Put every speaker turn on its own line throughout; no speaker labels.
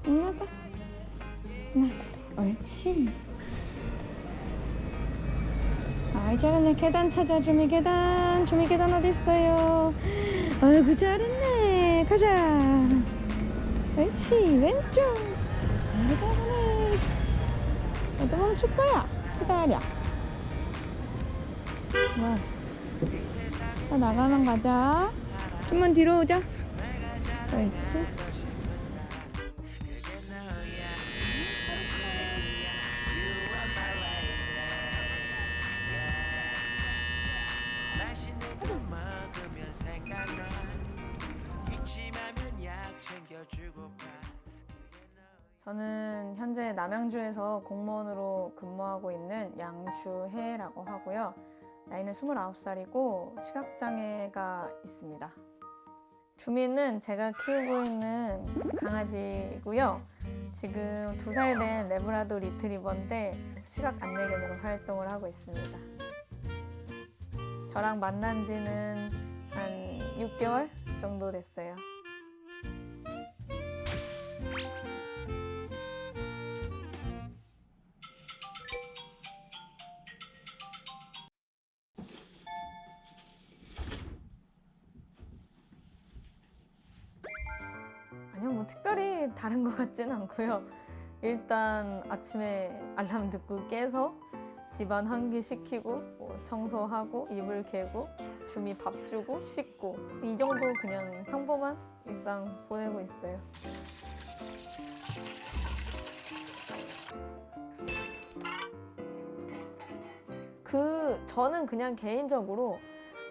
올라가. 하나, 둘. 옳지. 아이, 잘했네. 계단 찾아. 주미 계단. 주미 계단 어디 있어요? 아이고, 잘했네. 가자. 옳지. 왼쪽. 아이고, 잘하네. 어디 멈출 거야? 기다려. 뭐. 자, 나가면 가자. 좀만 뒤로 오자. 옳지. 저는 현재 남양주에서 공무원으로 근무하고 있는 양주혜라고 하고요. 나이는 29살이고 시각장애가 있습니다. 주미는 제가 키우고 있는 강아지고요. 지금 2살 된 레브라도 리트리버인데 시각 안내견으로 활동을 하고 있습니다. 저랑 만난 지는 한 6개월 정도 됐어요. 아니요, 뭐 특별히 다른 것 같지는 않고요. 일단 아침에 알람 듣고 깨서 집안 환기 시키고 뭐 청소하고 이불 개고 주미 밥 주고 씻고 이 정도 그냥 평범한 일상 보내고 있어요. 저는 그냥 개인적으로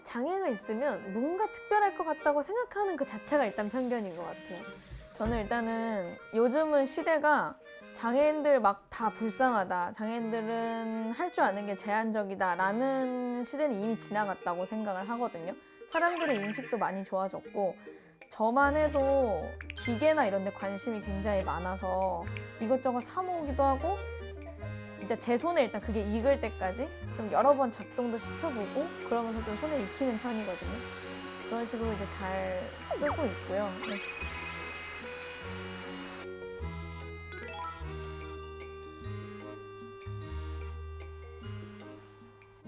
장애가 있으면 뭔가 특별할 것 같다고 생각하는 그 자체가 일단 편견인 것 같아요. 저는 일단은 요즘은 시대가 장애인들 막 다 불쌍하다, 장애인들은 할 줄 아는 게 제한적이다 라는 시대는 이미 지나갔다고 생각을 하거든요. 사람들의 인식도 많이 좋아졌고 저만 해도 기계나 이런 데 관심이 굉장히 많아서 이것저것 사 모으기도 하고 진짜 제 손에 일단 그게 익을 때까지 좀 여러 번 작동도 시켜보고 그러면서 좀 손에 익히는 편이거든요. 그런 식으로 이제 잘 쓰고 있고요. 네.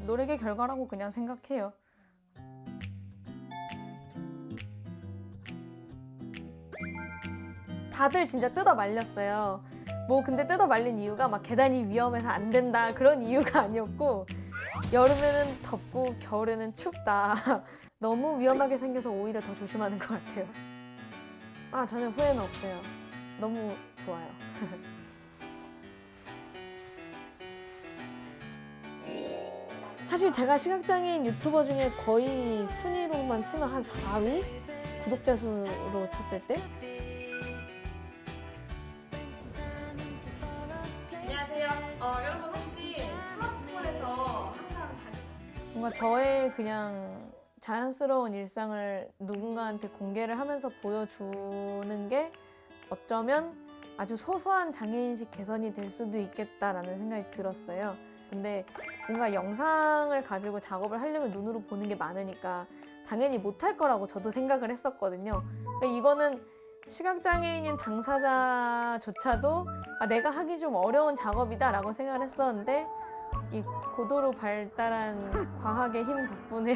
노력의 결과라고 그냥 생각해요. 다들 진짜 뜯어 말렸어요. 뭐 근데 뜯어 말린 이유가 막 계단이 위험해서 안 된다 그런 이유가 아니었고 여름에는 덥고 겨울에는 춥다. 너무 위험하게 생겨서 오히려 더 조심하는 것 같아요. 아, 전혀 후회는 없어요. 너무 좋아요. 사실 제가 시각장애인 유튜버 중에 거의 순위로만 치면 한 4위? 구독자 수로 쳤을 때? 안녕하세요. 여러분 혹시 스마트폰에서 항상 뭔가 저의 그냥 자연스러운 일상을 누군가한테 공개를 하면서 보여주는 게 어쩌면 아주 소소한 장애인식 개선이 될 수도 있겠다라는 생각이 들었어요. 근데 뭔가 영상을 가지고 작업을 하려면 눈으로 보는 게 많으니까 당연히 못할 거라고 저도 생각을 했었거든요. 그러니까 이거는 시각장애인인 당사자조차도 내가 하기 좀 어려운 작업이다 라고 생각을 했었는데 이 고도로 발달한 과학의 힘 덕분에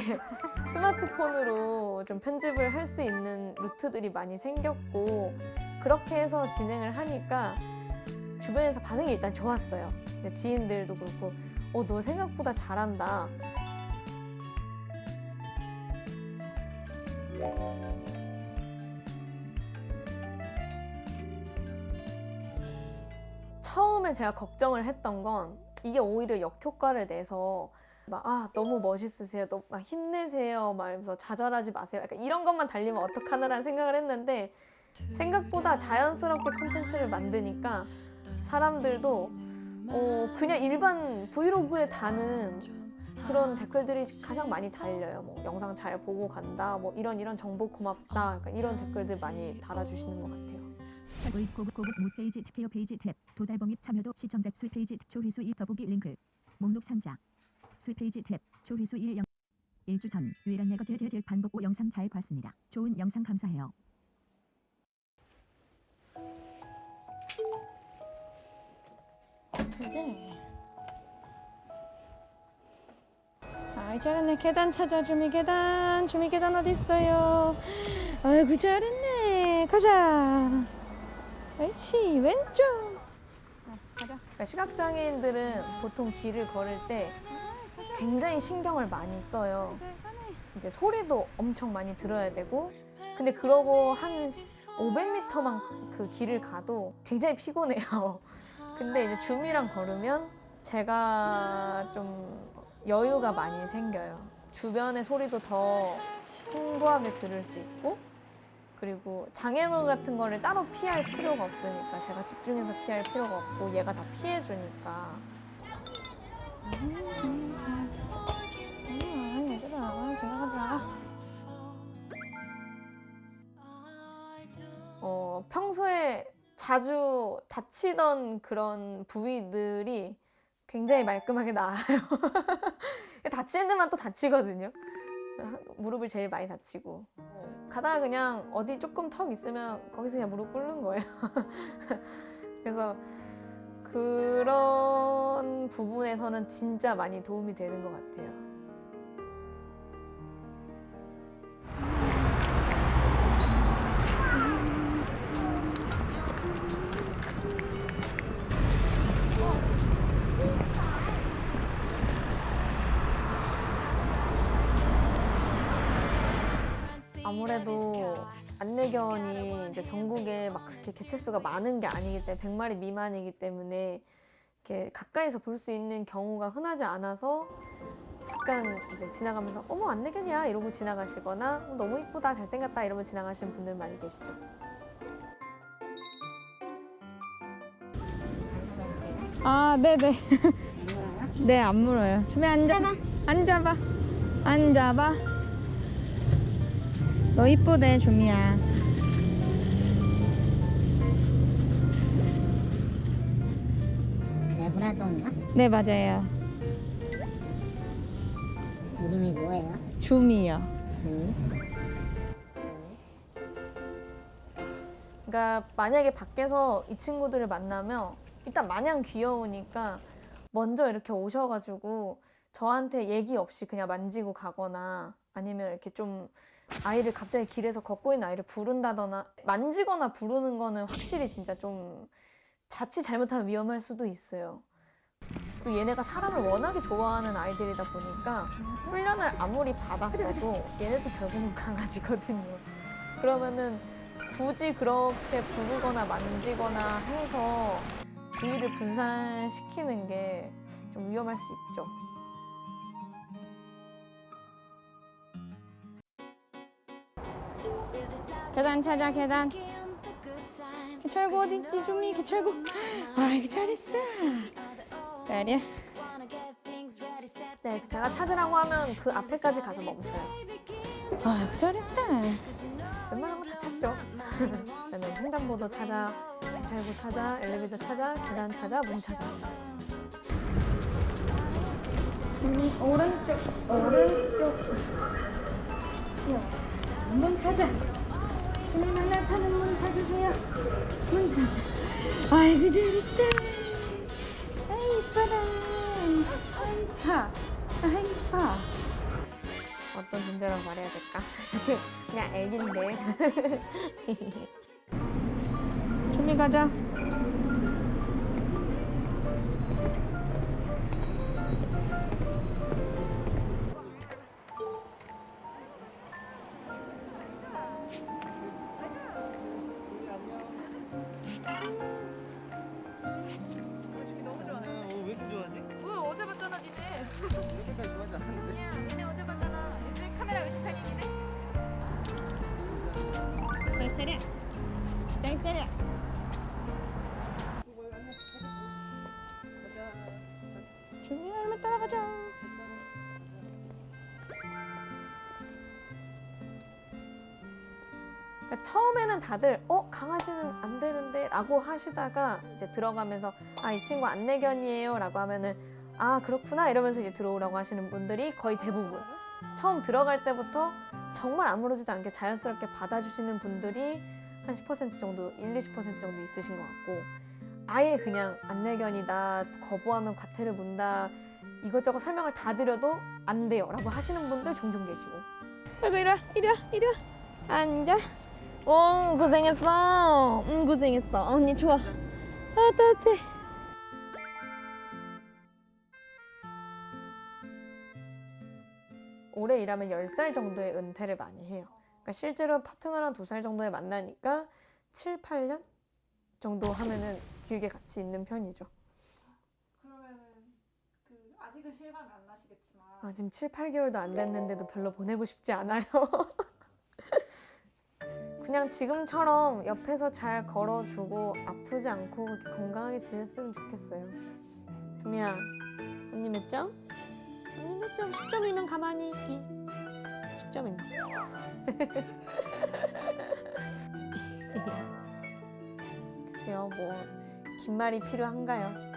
스마트폰으로 좀 편집을 할 수 있는 루트들이 많이 생겼고 그렇게 해서 진행을 하니까 주변에서 반응이 일단 좋았어요. 근데 지인들도 그렇고 너 생각보다 잘한다. 처음에 제가 걱정을 했던 건 이게 오히려 역효과를 내서 너무 멋있으세요, 막 힘내세요 막 이러면서 좌절하지 마세요 약간 이런 것만 달리면 어떡하나라는 생각을 했는데 생각보다 자연스럽게 콘텐츠를 만드니까 사람들도 그냥 일반 브이로그에 다는 그런 댓글들이 가장 많이 달려요. 뭐 영상 잘 보고 간다, 뭐 이런 정보 고맙다, 약간 이런 댓글들 많이 달아주시는 것 같아요.
고급 모페이지 탭 케어 페이지 탭 도달범입 참여도 시청자 수 페이지 조회수 2 더보기 링크 목록 상자 수 페이지 탭 조회수 1 1주 전 유일한 네거드 반복 5 영상 잘 봤습니다. 좋은 영상 감사해요.
그지? 아이 잘했네. 계단 찾아. 주미 계단. 주미 계단 어디 있어요? 아이고 잘했네. 가자. 옳지. 왼쪽. 가자. 그러니까 시각장애인들은 보통 길을 걸을 때 굉장히 신경을 많이 써요. 이제 소리도 엄청 많이 들어야 되고, 근데 그러고 한 500m만 그 길을 가도 굉장히 피곤해요. 근데 이제 줌이랑 걸으면 제가 좀 여유가 많이 생겨요. 주변의 소리도 더 풍부하게 들을 수 있고, 그리고 장애물 같은 거를 따로 피할 필요가 없으니까, 제가 집중해서 피할 필요가 없고 얘가 다 피해주니까. 얘들아, 지나가자. 평소에 자주 다치던 그런 부위들이 굉장히 말끔하게 나아요. 다치는 데만 또 다치거든요. 무릎을 제일 많이 다치고. 가다가 그냥 어디 조금 턱 있으면 거기서 그냥 무릎 꿇는 거예요. 그래서 그런 부분에서는 진짜 많이 도움이 되는 것 같아요. 아무래도 안내견이 이제 전국에 막 그렇게 개체수가 많은 게 아니기 때문에 100마리 미만이기 때문에 이렇게 가까이서 볼 수 있는 경우가 흔하지 않아서 약간 이제 지나가면서 어머 안내견이야 이러고 지나가시거나 너무 이쁘다 잘생겼다 이러면 지나가시는 분들 많이 계시죠. 아 네네. 네 안 물어요. 주미 앉아봐. 앉아봐. 앉아봐. 너 이쁘대 주미야.
레브라도인가?
네 맞아요.
이름이 뭐예요?
주미요.
주미?
그러니까 만약에 밖에서 이 친구들을 만나면 일단 마냥 귀여우니까 먼저 이렇게 오셔가지고 저한테 얘기 없이 그냥 만지고 가거나 아니면 이렇게 좀 아이를 갑자기 길에서 걷고 있는 아이를 부른다거나 만지거나 부르는 거는 확실히 진짜 좀 자칫 잘못하면 위험할 수도 있어요. 그리고 얘네가 사람을 워낙에 좋아하는 아이들이다 보니까 훈련을 아무리 받았어도 얘네도 결국은 강아지거든요. 그러면은 굳이 그렇게 부르거나 만지거나 해서 주의를 분산시키는 게 좀 위험할 수 있죠. 계단 찾아 계단. 개철구 어디 있지 주미 개철구. 아이고 잘했어. 그래. 네 제가 찾으라고 하면 그 앞에까지 가서 멈춰요. 아이고 잘했다. 웬만하면 다 찾죠. 저는 횡단보도 찾아, 개찰구 찾아, 엘리베이터 찾아, 계단 찾아, 문 찾아. 오른쪽. 문 찾아. 주민 올라타는 문 찾으세요. 문 찾아. 아이고 잘했다. 아이 이뻐라. 아이 이뻐. 아이 이뻐. 어떤 존재라고 말해야 될까? 그냥 애기인데. 준비 가자.
왜 이렇게 좋아하지?
어제 봤잖아 니네.
이렇게까지 좋아하지 않았는데?
니네 어제 봤잖아. 요즘 카메라 의식하니 니네? 잘 세려. 준비 얼마 따라가자. 그러니까 처음에는 다들 강아지는 안 되는데 라고 하시다가 이제 들어가면서 아 이 친구 안내견이에요 라고 하면은 아 그렇구나 이러면서 이제 들어오라고 하시는 분들이 거의 대부분 처음 들어갈 때부터 정말 아무렇지도 않게 자연스럽게 받아주시는 분들이 한 10% 정도 1, 20% 정도 있으신 것 같고 아예 그냥 안내견이다, 거부하면 과태료 문다, 이것저것 설명을 다 드려도 안 돼요 라고 하시는 분들 종종 계시고. 아이고 이리 와 앉아. 오 고생했어. 고생했어. 언니 좋아. 아 따뜻해. 오래 일하면 10살 정도의 은퇴를 많이 해요. 그러니까 실제로 파트너랑 2살 정도에 만나니까 7, 8년 정도 하면은 길게 같이 있는 편이죠.
그러면은 그 아직은 실감이 안 나시겠지만
아, 지금 7, 8개월도 안 됐는데도 별로 보내고 싶지 않아요. 그냥 지금처럼 옆에서 잘 걸어주고 아프지 않고 그렇게 건강하게 지냈으면 좋겠어요. 두미야, 언니 몇 점? 언니 몇 점? 10점이면 가만히 있기. 10점인가? 글쎄요, 뭐 긴 말이 필요한가요?